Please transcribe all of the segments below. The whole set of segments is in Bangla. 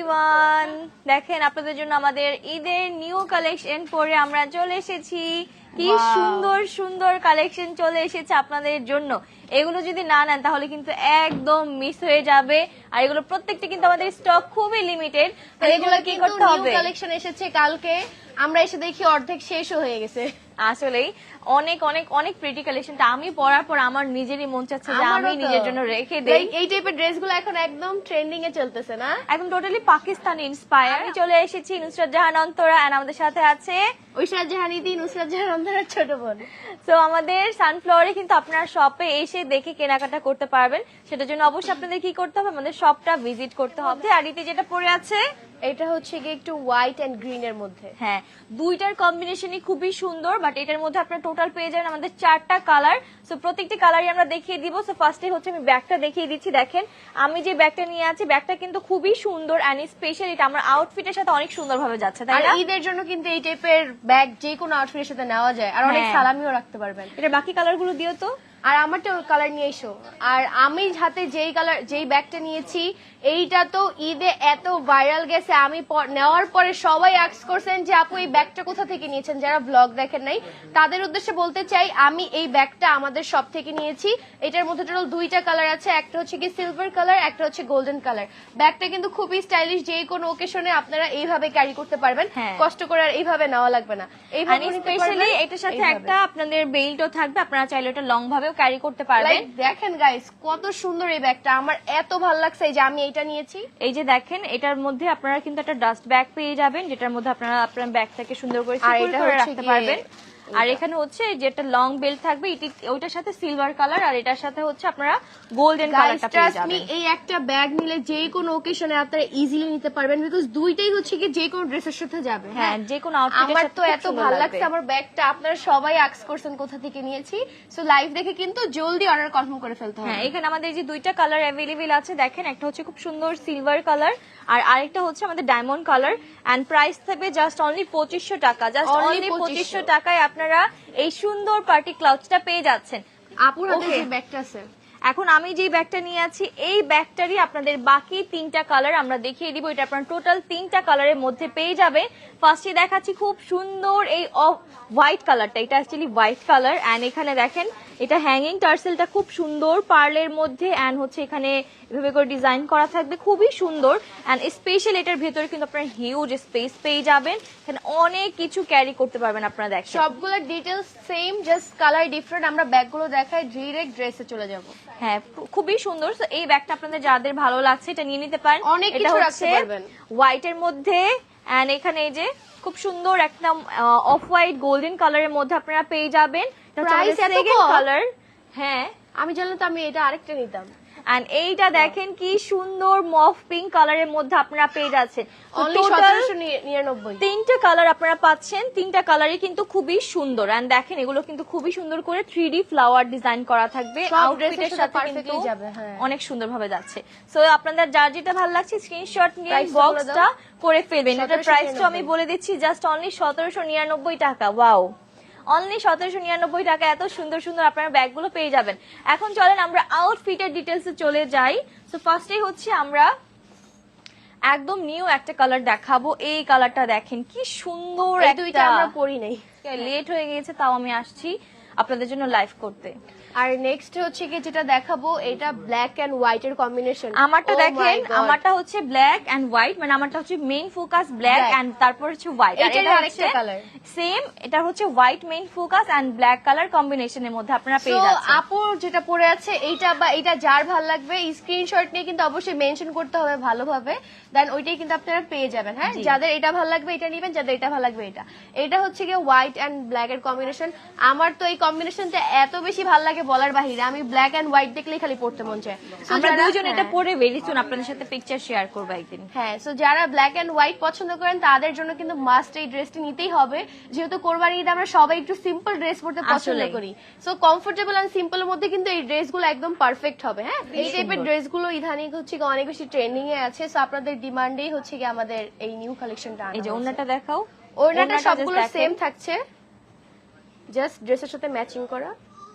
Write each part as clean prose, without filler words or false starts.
এভরিওয়ান, দেখেন আপনাদের জন্য আমাদের ঈদের নিউ কালেকশন পরে আমরা চলে এসেছি। কি সুন্দর সুন্দর কালেকশন চলে এসেছে আপনাদের জন্য। এগুলো যদি না নেন তাহলে কিন্তু একদম মিস হয়ে যাবে। আর এগুলো প্রত্যেকটা কিন্তু আমাদের স্টক খুবই লিমিটেড। তো এগুলো কি করতে হবে? নিউ কালেকশন এসেছে কালকে, আমরা এসে দেখি অর্ধেক শেষও হয়ে গেছে। আসলেই অনেক অনেক অনেক প্রিটি কালেকশনটা আমি পরার পর আমার নিজেরই মন চাচ্ছে যে আমি নিজের জন্য রেখে দেই। এই টাইপের ড্রেসগুলো এখন একদম ট্রেন্ডিং এ চলতেছে না, একদম টোটালি পাকিস্তানি ইন্সপায়ার। আমি চলে এসেছি নুসরাত জাহান অন্তরা, আর আমাদের সাথে আছে ঐশরাত জাহান ইদি, নুসরাত জাহান অন্তরার ছোট বোন। তো আমাদের সানফ্লাওয়ারে কিন্তু আপনারা শপে এসে দেখে কেনাকাটা করতে পারবেন। সেটার জন্য অবশ্যই আপনাদের কি করতে হবে, আমাদের শপটা ভিজিট করতে হবে। আর ইতি যেটা পরে আছে এটা হচ্ছে কি একটু হোয়াইট এন্ড গ্রিন এর মধ্যে। হ্যাঁ, দুইটার কম্বিনেশনই খুবই সুন্দর, বাট এটার মধ্যে আপনারা টোটাল পেয়ে যাবেন আমাদের 4টা কালার। সো প্রত্যেকটি কালারই আমরা দেখিয়ে দিব। সো ফার্স্টে হচ্ছে আমি ব্যাগটা দেখিয়ে দিচ্ছি। দেখেন আমি যে ব্যাগটা নিয়ে আছি, ব্যাগটা কিন্তু খুবই সুন্দর এন্ড স্পেশাল। এটা আমার আউটফিটের সাথে অনেক সুন্দরভাবে যাচ্ছে, তাই না? ঈদের জন্য কিন্তু এই টাইপের ব্যাগ যে কোনো আউটফিটের সাথে নেওয়া যায়, আর অনেক সালামিও রাখতে পারবেন। এটা বাকি কালারগুলো দিও তো। আর আমারটা কালার নিয়ে এসো। আর আমি হাতে যেই ব্যাগটা নিয়েছি, এইটা তো ঈদে এত ভাইরাল গেছে, আমি নেওয়ার পরে সবাই আস্ক করছেন যে আপু এই ব্যাগটা কোথা থেকে নিয়েছেন। যারা ব্লগ দেখেন নাই তাদের উদ্দেশ্যে বলতে চাই, আমি এই ব্যাগটা আমাদের শপ থেকে নিয়েছি। এটার মধ্যে টোটাল 2টা কালার আছে, একটা হচ্ছে কি সিলভার কালার, একটা হচ্ছে গোল্ডেন কালার। ব্যাগটা কিন্তু খুবই স্টাইলিশ, যে কোনো ওকেশনে আপনারা এইভাবে ক্যারি করতে পারবেন, কষ্ট করে আর এইভাবে নেওয়া লাগবে না। এইভাবে স্পেশালি এটার সাথে একটা আপনাদের বেল্টও থাকবে, আপনারা চাইলে এটা লং ভাবে ক্যারি করতে পারবেন। দেখেন গাইস কত সুন্দর এই ব্যাগটা, আমার এত ভালো লাগছে এই যে আমি এটা নিয়েছি। এই যে দেখেন, এটার মধ্যে আপনারা কিন্তু একটা ডাস্ট ব্যাগ পেয়ে যাবেন, যেটার মধ্যে আপনারা আপনার ব্যাগটাকে সুন্দর করে সিকিউর করে রাখতে পারবেন। আর এখানে হচ্ছে যে একটা লং বেল্ট থাকবে, ওইটার সাথে সিলভার কালার, আর এটার সাথে হচ্ছে আপনারা গোল্ডেন কালারটা পেয়ে যাবেন। এই একটা ব্যাগ নিলে যে কোনো ওকেশনে আপনারা ইজিলি নিতে পারবেন, বিকজ দুইটাই হচ্ছে কি যে কোনো ড্রেসের সাথে যাবে। হ্যাঁ, যে কোনো আউটফিটের সাথে। আমার তো এত ভালো লাগছে আমার ব্যাগটা, আপনারা সবাই আস্ক করছেন কোথা থেকে নিয়েছি। সো লাইভ দেখে কিন্তু জলদি অর্ডার কনফার্ম করে ফেলতে হবে। হ্যাঁ, এখানে আমাদের যে 2টা কালার অ্যাভেলেবেল আছে, দেখেন একটা হচ্ছে খুব সুন্দর সিলভার কালার, আর আরেকটা হচ্ছে আমাদের ডায়মন্ড কালার। এন্ড প্রাইস থাকবে জাস্ট অনলি 2500 টাকা। জাস্ট অনলি 2500 টাকায় আপনারা এই সুন্দর পার্টি ক্লাউডসটা পেয়ে যাচ্ছেন। আপুর হাতে যে ব্যাগটা আছে, এখন আমি যে ব্যাগটা নিয়ে আছি, এই ব্যাগটারই আপনাদের বাকি 3টা কালার আমরা দেখিয়ে দিব। এটা আপনারা টোটাল 3টা কালারের মধ্যে পেয়ে যাবে। ফার্স্টে দেখাচ্ছি খুব সুন্দর এই হোয়াইট কালারটা। এটা অ্যাকচুয়ালি হোয়াইট কালার, এন্ড এখানে দেখেন এটা হ্যাঙ্গিং টার্সেলটা খুব সুন্দর পার্লের মধ্যে, এন্ড হচ্ছে এখানে এভাবে করে ডিজাইন করা থাকবে, খুবই সুন্দর। এন্ড স্পেশাল এটার ভেতরে কিন্তু আপনারা হিউজ স্পেস পেয়ে যাবেন, এখানে অনেক কিছু ক্যারি করতে পারবেন আপনারা। দেখেন সবগুলো details same, just colour different. আমরা ব্যাগগুলো দেখাই, ডিরেক্ট ড্রেসে চলে যাব। হ্যাঁ, খুবই সুন্দর। তো এই ব্যাগটা আপনাদের যাদের ভালো লাগছে এটা নিয়ে নিতে পারেন। অনেক কিছু রাখতে পারবেন হোয়াইট এর মধ্যে, এন্ড এখানে এই যে খুব সুন্দর একদম অফ হোয়াইট গোল্ডেন কালারের মধ্যে আপনারা পেয়ে যাবেন। প্রাইস এত কম কালার। হ্যাঁ, আমি জানলে তো আমি এটা আরেকটা নিতাম। এন্ড এইটা দেখেন কি সুন্দর মফ পিঙ্ক কালারের মধ্যে আপনারা পেয়ে যাচ্ছেন। অনলি 1799। 3টা কালার আপনারা পাচ্ছেন, 3টা কালারই কিন্তু খুবই সুন্দর। এন্ড দেখেন এগুলো কিন্তু খুবই সুন্দর করে 3D ফ্লাওয়ার ডিজাইন করা থাকবে, আউটফিটের সাথে কিন্তু অনেক সুন্দরভাবে যাচ্ছে। সো আপনাদের যার যেটা ভালো লাগছে স্ক্রিনশট নিয়ে বক্সটা করে ফেলবেন। এটার প্রাইসটা আমি বলে দিচ্ছি, জাস্ট অনলি 1799 টাকা। ওয়াও, অনলি 1799 টাকা এত সুন্দর সুন্দর আপনারা ব্যাগগুলো পেয়ে যাবেন। এখন চলেন আমরা আউটফিটের ডিটেলসে চলে যাই। সো ফার্স্টে হচ্ছে আমরা একদম নিউ একটা কালার দেখাবো। এই কালারটা দেখেন কি সুন্দর, দুইটা আমরা পরি নাই, লেট হয়ে গিয়েছে তাও আমি আসছি আপনাদের জন্য লাইভ করতে। আর নেক্সট হচ্ছে কি যেটা দেখাবো, এটা ব্ল্যাক এন্ড হোয়াইট এর কম্বিনেশন। আমারটা দেখেন, আমারটা হচ্ছে ব্ল্যাক এন্ড হোয়াইট, মানে আমারটা হচ্ছে মেইন ফোকাস ব্ল্যাক এন্ড তারপর হচ্ছে হোয়াইট। আর এটা আরেকটা কালার সেম, এটা হচ্ছে white main focus and black colour কম্বিনেশনের মধ্যে আপনারা পেয়ে যাচ্ছেন। আপু যেটা পরে আছে এইটা বা এটা যার ভালো লাগবে স্ক্রিনশট নিয়ে কিন্তু অবশ্যই মেনশন করতে হবে ভালোভাবে, দেন ওইটাই কিন্তু আপনারা পেয়ে যাবেন। হ্যাঁ, যাদের এটা ভালো লাগবে এটা নেবেন, যাদের এটা ভালো লাগবে এটা। এটা হচ্ছে কি হোয়াইট এন্ড ব্ল্যাক এর কম্বিনেশন। আমার তো এই কম্বিনেশনটা এত বেশি ভালো লাগে বলার বাহিরে, আমি ব্ল্যাক এন্ড হোয়াইট দেখলেই খালি পড়তে মন চায়। আমরা দুইজন এটা পরে ভেরি সুন আপনাদের সাথে পিকচার শেয়ার করব একদিন। হ্যাঁ, সো যারা ব্ল্যাক এন্ড হোয়াইট পছন্দ করেন তাদের জন্য কিন্তু মাস্ট এই ড্রেসটি নিতেই হবে, যেহেতু কোরবানির ঈদে আমরা সবাই একটু সিম্পল ড্রেস পরতে পছন্দ করি। সো কমফোর্টেবল এন্ড সিম্পলের মধ্যে কিন্তু এই ড্রেসগুলো একদম পারফেক্ট হবে। হ্যাঁ, এই টাইপের ড্রেসগুলো ইদানিং হচ্ছে অনেক বেশি ট্রেন্ডিং এ আছে। সো আপনাদের ডিমান্ডেই হচ্ছে কি আমাদের এই নিউ কালেকশনটা আনা। এই যে ওন্নাটা দেখাও, ওন্নাটা সবগুলো সেম থাকছে, জাস্ট ড্রেসের সাথে ম্যাচিং করা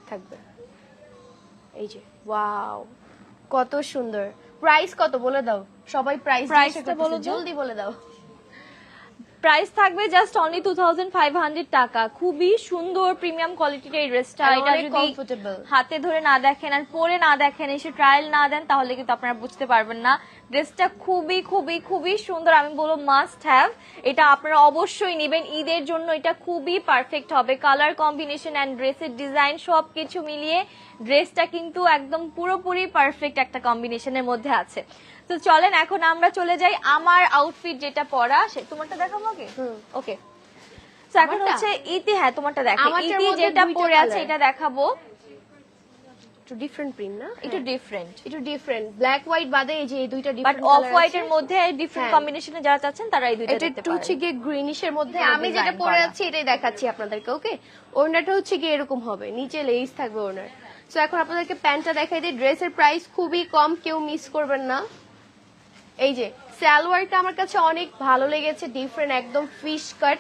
থাকবে। এই যে ওয়াও, কত সুন্দর। প্রাইস কত বলে দাও? সবাই প্রাইসটা বলো তো। জলদি বলে দাও। প্রাইস থাকবে জাস্ট অনলি 2500 টাকা। খুবই সুন্দর প্রিমিয়াম কোয়ালিটির এই ড্রেসটা। আর এটা অনেক যদি comfortable। হাতে ধরে না দেখেন আর পরে না দেখেন, এসে ট্রায়াল না দেন, তাহলে কিন্তু আপনারা বুঝতে পারবেন না। ড্রেসটা খুবই খুবই খুবই সুন্দর, আমি বলবো মাস্ট হ্যাভ। এটা আপনারা অবশ্যই নেবেন, ঈদের জন্য এটা খুবই পারফেক্ট হবে। কালার কম্বিনেশন এন্ড ড্রেসের ডিজাইন সবকিছু মিলিয়ে ড্রেসটা কিন্তু একদম পুরোপুরি পারফেক্ট একটা কম্বিনেশনের মধ্যে আছে। তো চলেন এখন আমরা চলে যাই আমার আউটফিট যেটা পরা, তোমারটা দেখাবো আগে। ওকে, তো এখন আমারটা? হচ্ছে ইতি, হ্যাঁ তোমারটা দেখো। আমারটার ইতি মধ্যে যেটা দুইটা পরে আছে colour। এটা দেখাবো, একটু ডিফারেন্ট প্রিন্ট না, একটু ডিফারেন্ট, একটু ডিফারেন্ট ব্ল্যাক হোয়াইট বাদে এই যে এই দুইটা বাট ডিফারেন্ট অফ হোয়াইট এর মধ্যে ডিফারেন্ট হ্যাঁ। কম্বিনেশনে যারা চাচ্ছেন তারা এই দুইটা এটা দেখতে একটু হচ্ছে পারেন। গিয়ে গ্রিনিশের মধ্যে হ্যাঁ, আমি যেটা design পরে করা। আছি এটাই দেখাচ্ছি আপনাদেরকে। ওকে, ওড়নাটা হচ্ছে গিয়ে এরকম হবে, নিচে লেস থাকবে ওড়নার। সো এখন আপনাদেরকে প্যান্টটা দেখাই দিই। ড্রেসের প্রাইস খুবই কম, কেউ মিস করবেন না। এই যে সালোয়ারটা আমার কাছে অনেক ভালো লেগেছে, ডিফারেন্ট একদম ফিশ কাট।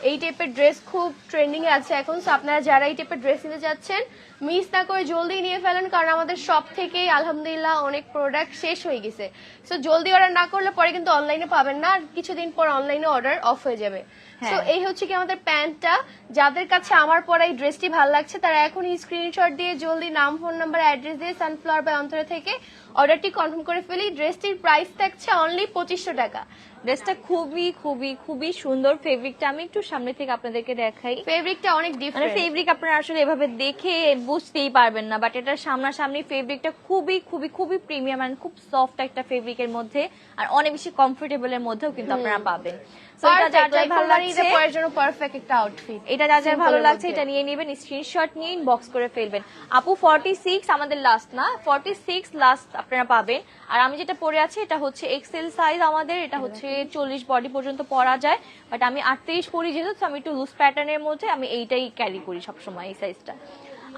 এই টাইপের ড্রেস খুব ট্রেন্ডিং এ আছে এখন। সো আপনারা যারা এই টাইপের ড্রেস নিতে যাচ্ছেন মিস না করে জলদি নিয়ে ফেলেন, কারণ আমাদের শপ থেকেই আলহামদুলিল্লাহ অনেক প্রোডাক্ট শেষ হয়ে গেছে। সো জলদি অর্ডার না করলে পরে কিন্তু অনলাইনে পাবেন না, আর কিছুদিন পর অনলাইনে অর্ডার অফ হয়ে যাবে। সো এই হচ্ছে কি আমাদের প্যান্টটা। যাদের কাছে আমার পরা এই ড্রেসটি ভালো লাগছে তারা এখনই স্ক্রিনশট দিয়ে জলদি নাম, ফোন নাম্বার, অ্যাড্রেস দিয়ে সানফ্লাওয়ার বাই অন্তরা থেকে অর্ডারটি কনফার্ম করে ফেলি। ড্রেসটির প্রাইস থাকছে অনলি 2500 টাকা। ড্রেসটা খুবই খুবই খুবই সুন্দর। ফেব্রিকটা আমি একটু সামনে থেকে আপনাদেরকে দেখাই। ফেব্রিকটা অনেক মানে ডিফারেন্ট। ফেব্রিক আপনারা আসলে এভাবে দেখে বুঝতেই পারবেন না, বাট এটার সামনাসামনি ফেব্রিকটা খুবই খুবই খুবই প্রিমিয়াম এন্ড খুব সফট একটা ফেব্রিকের মধ্যে, আর অনেক বেশি কমফোর্টেবল এর মধ্যেও কিন্তু আপনারা পাবেন। So এটা যার যার ভালো লাগছে, পরার জন্য পারফেক্ট একটা আউটফিট। এটা যার যার ভালো Simple এর লাগছে মধ্যে। এটা নিয়ে নেবেন, স্ক্রিনশট নিয়ে ইনবক্স করে ফেলবেন। আপু 46 আমাদের লাস্ট না, 46 লাস্ট আপনারা পাবেন। আর আমি যেটা পরে আছি এটা হচ্ছে এক্সেল সাইজ আমাদের, এটা হচ্ছে 40 বডি পর্যন্ত পরা যায়, বাট আমি 38 পরি যেহেতু, তো আমি একটু লুজ প্যাটার্নের মধ্যে আমি এইটাই ক্যারি করি সবসময়, এই সাইজটা।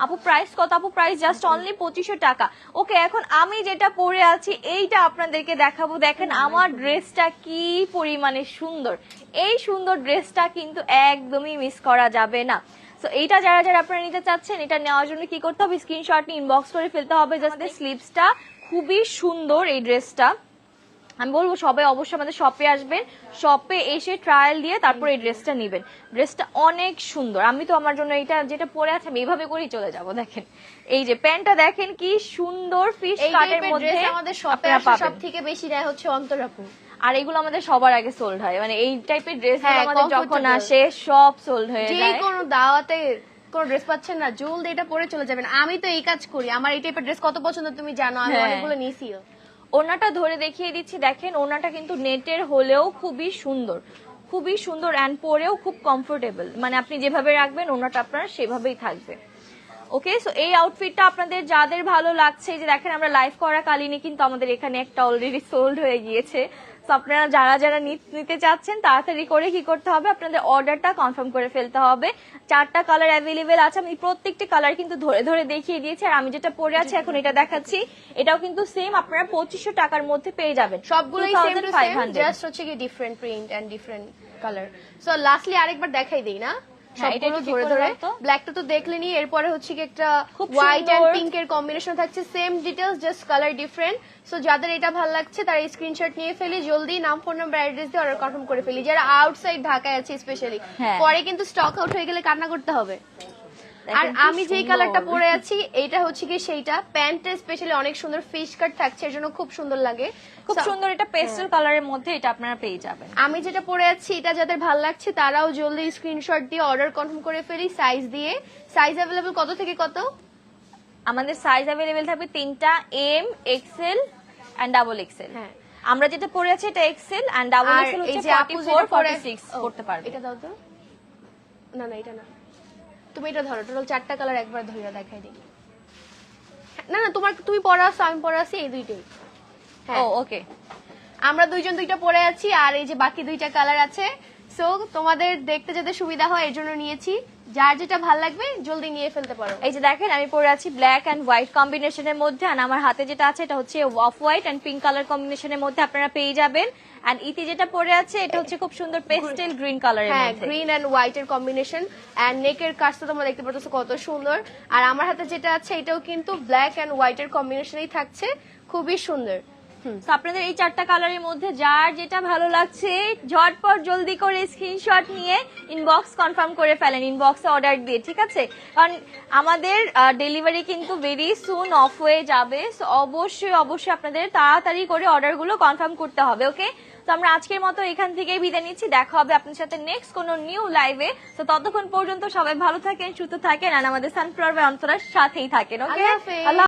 আপু প্রাইস কত? আপু প্রাইস জাস্ট অনলি 2500 টাকা। ওকে, এখন আমি যেটা পরে আছি এইটা আপনাদেরকে দেখাবো। দেখেন আমার ড্রেসটা কি পরিমাণে সুন্দর। এই সুন্দর ড্রেসটা কিন্তু একদমই মিস করা যাবে না। সো এইটা যারা যারা আপনারা নিতে চাচ্ছেন, এটা নেওয়ার জন্য কি করতে হবে? স্ক্রিনশট নিয়ে ইনবক্স করে ফেলতে হবে। জাস্ট স্লিভসটা খুবই সুন্দর এই ড্রেসটা। আমি বলবো সবাই অবশ্যই আমাদের শপে আসবেন, শপে এসে ট্রায়াল দিয়ে তারপর এই ড্রেসটা নেবেন। ড্রেসটা অনেক সুন্দর। আমি তো আমার জন্য এটা যেটা পরে আছে আমি এইভাবে করেই চলে যাব। দেখেন এই যে প্যান্টটা দেখেন কি সুন্দর, ফিশ এই কাটের টাইপের মধ্যে ড্রেস আমাদের শপে আপনারা আসে পাবেন। সব থেকে বেশি নেয় হচ্ছে অন্তরাপু। আর এগুলো আমাদের সবার আগে সোল্ড হয়, মানে এই টাইপের ড্রেস হ্যাঁ, আমাদের যখন comfortable। আসে সব সোল্ড হয়ে যে যায়। কোনো দাওয়াতে কোন ড্রেস পাচ্ছেন না, জলদি এটা পরে চলে যাবেন। আমি তো এই কাজ করি, আমার এই টাইপের ড্রেস কত পছন্দ তুমি জানো, আমি হ্যাঁ। অনেকগুলো নিয়েছিও। ওনাটা ধরে দেখিয়ে দিচ্ছি, দেখেন ওনাটা কিন্তু নেটের হলেও খুবই সুন্দর, খুবই সুন্দর অ্যান্ড পরেও খুব কমফোর্টেবল। মানে আপনি যেভাবে রাখবেন ওনাটা আপনার সেভাবেই থাকবে। ওকে, সো এই আউটফিটটা আপনাদের যাদের ভালো লাগছে, যে দেখেন আমরা লাইভ করা কালীনই কিন্তু আমাদের এখানে একটা অলরেডি সোল্ড হয়ে গিয়েছে। তো আপনারা যারা যারা নিতে চাচ্ছেন তাড়াতাড়ি করে কি করতে হবে, আপনাদের অর্ডারটা কনফার্ম করে ফেলতে হবে। 4টা কালার অ্যাভেলেবেল আছে, আমি প্রত্যেকটি কালার কিন্তু ধরে ধরে দেখিয়ে দিয়েছি। আর আমি যেটা পরে আছি এখন এটা দেখাচ্ছি, এটাও কিন্তু সেম আপনারা 2500 টাকার মধ্যে পেয়ে যাবেন। সবগুলোই সেম টু সেম, 2500 জাস্ট হচ্ছে কি different print and different colour. So lastly আরেকবার দেখাই দেই না হ্যাঁ, এটা সবগুলো একটু ধরে ঠিক করে ধরে। দাও তো। ব্ল্যাকটা তো দেখলেনি, এরপরে হচ্ছে কি একটা খুব হোয়াইট এন্ড সুন্দর। পিঙ্ক এর কম্বিনেশন থাকছে, same details just colour different. So যাদের এটা ভালো লাগছে তারা স্ক্রিনশট নিয়ে ফেলি, জলদি নাম, ফোন নাম্বার, অ্যাড্রেস দিয়ে অর্ডার কনফার্ম করে ফেলি। যারা আউটসাইড ঢাকায় আছে স্পেশালি, হ্যাঁ। পরে কিন্তু স্টক আউট হয়ে গেলে কান্না করতে হবে। দেখেন আর কি আমি যেই সুন্দর। কালারটা পরে আছি এইটা হচ্ছে কি সেইটা, প্যান্টটা স্পেশালি অনেক সুন্দর ফিশ কাট থাকছে, এর জন্য খুব সুন্দর লাগে। খুব সুন্দর, এটা পেস্টেল কালারের মধ্যে এটা আপনারা পেয়ে যাবেন। আমি যেটা পরে আছি এটা যাদের ভালো লাগছে তারাও জলদি স্ক্রিনশট দিয়ে অর্ডার কনফার্ম করে ফেলি সাইজ দিয়ে। সাইজ अवेलेबल কত থেকে কত? আমাদের সাইজ अवेलेबल থাকবে 3টা, M, XL and double XL. হ্যাঁ, আমরা যেটা পরে আছি এটা এক্সেল এন্ড ডাবল আর এক্সেল এই হচ্ছে যে আপু 44 যেটা পরে 46 করতে পারবে। এটা দাও তো। না না এটা না, তুমি এটা ধরো। টোটাল 4টা কালার একবার ধরে দেখাই দিই। না না তুমি পরে আসো, আমি পরে আছি, এই দুইটাই। ও হ্যাঁ, ওকে, আমরা দুইজন দুইটা পরে আছি, আর এই যে বাকি 2টা কালার আছে। সো তোমাদের দেখতে যাতে সুবিধা হয় এর জন্য নিয়েছি। যার যেটা ভালো লাগবে জলদি নিয়ে ফেলতে পারো। এই যে দেখেন আমি পরে আছি ব্ল্যাক এন্ড হোয়াইট কম্বিনেশনের মধ্যে, আর আমার হাতে যেটা আছে এটা হচ্ছে off white and pink colour কম্বিনেশনের মধ্যে আপনারা পেয়ে যাবেন। এন্ড ইতি যেটা পরে আছে এটা হচ্ছে খুব সুন্দর পেস্টেল গ্রিন কালারের হ্যাঁ, মধ্যে। গ্রিন এন্ড হোয়াইট এর কম্বিনেশন, এন্ড নেকের কাজটা তোমরা দেখতে পাচ্ছ কত সুন্দর। আর আমার হাতে যেটা আছে এটাও কিন্তু ব্ল্যাক এন্ড হোয়াইট এর কম্বিনেশনেই থাকছে, খুবই সুন্দর। তো আপনাদের এই 4টা কালারের মধ্যে যার যেটা ভালো লাগছে ঝটপট জলদি করে স্ক্রিনশট নিয়ে ইনবক্স কনফার্ম করে ফেলেন, ইনবক্সে অর্ডার দিয়ে, ঠিক আছে? কারণ আমাদের ডেলিভারি কিন্তু ভেরি সুন অফ হয়ে যাবে, সো অবশ্যই আপনাদের তাড়াতাড়ি করে অর্ডারগুলো কনফার্ম করতে হবে, ওকে? তো আমরা আজকের মতো এখান থেকেই বিদায় নিচ্ছি, দেখা হবে আপনার সাথে নেক্সট কোনো নিউ লাইভে। তো ততক্ষণ পর্যন্ত সবাই ভালো থাকেন, সুস্থ থাকেন, আর আমাদের সানফ্লাওয়ার বাই অন্তরার সাথেই থাকেন, ওকে? আল্লাহ হাফেজ। আল্লাহ